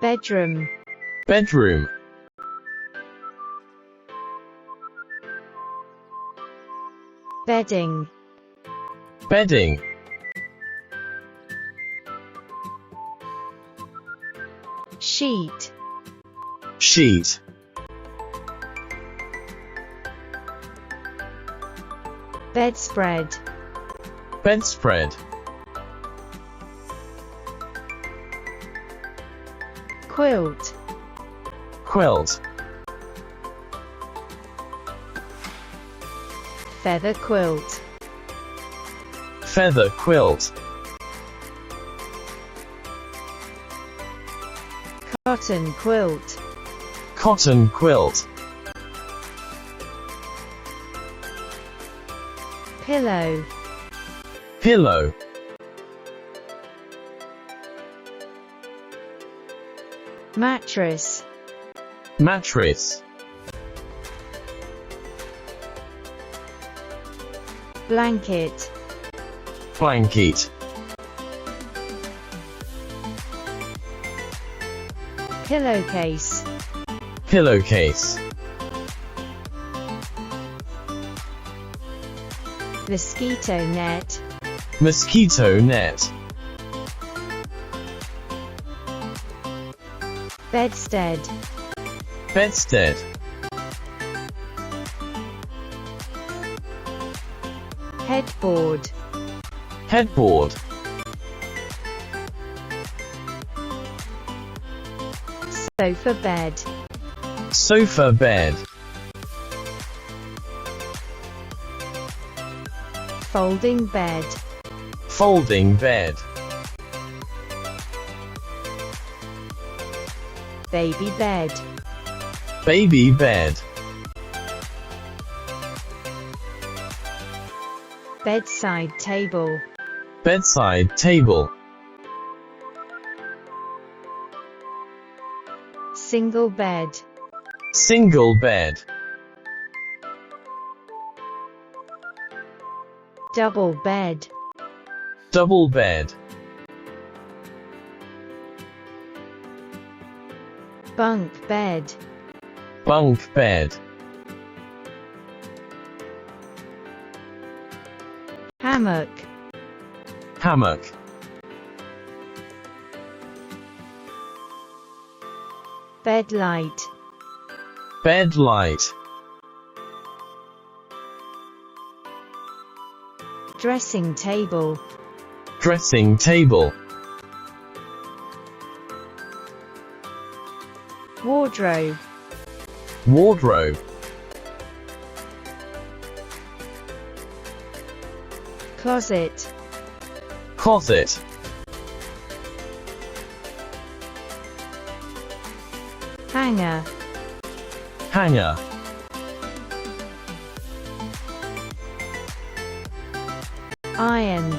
bedroom, bedroom, bedding, bedding, sheet, sheet, bedspread, bedspread, quilt, quilt, feather quilt, feather quilt, cotton quilt, cotton quilt, pillow, pillow, mattress, mattress, blanket, blanket, pillowcase, pillowcase, mosquito net, mosquito net, bedstead, bedstead, headboard, headboard, sofa bed, sofa bed, folding bed, folding bed, baby bed, baby bed, bedside table, bedside table, single bed, single bed, double bed, double bed, bunk bed, bunk bed, hammock, hammock, bed light, bed light, dressing table, dressing table, wardrobe, wardrobe, closet, closet, hanger, hanger, iron,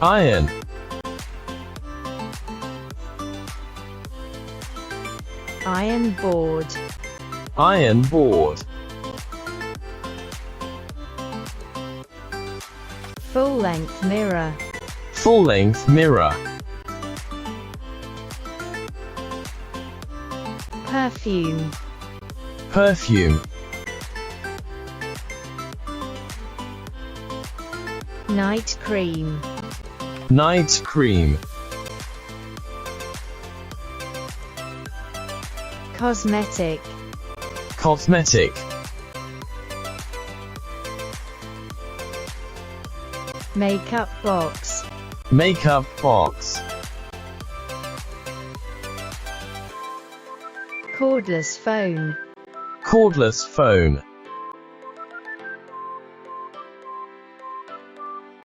iron, iron board, iron board, full-length mirror, full-length mirror, perfume, perfume, night cream, night cream, cosmetic, cosmetic, makeup box, makeup box, cordless phone, cordless phone,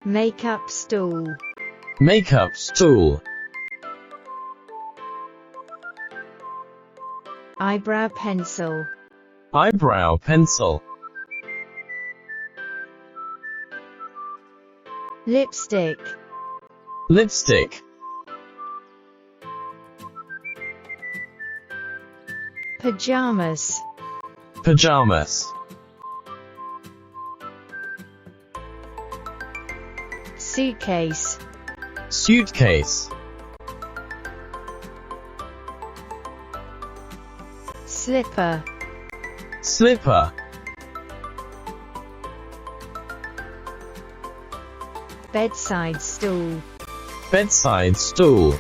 makeup stool, makeup stool, eyebrow pencil, eyebrow pencil, lipstick, lipstick, pajamas, pajamas, suitcase, suitcase, slipper, slipper, bedside stool, bedside stool,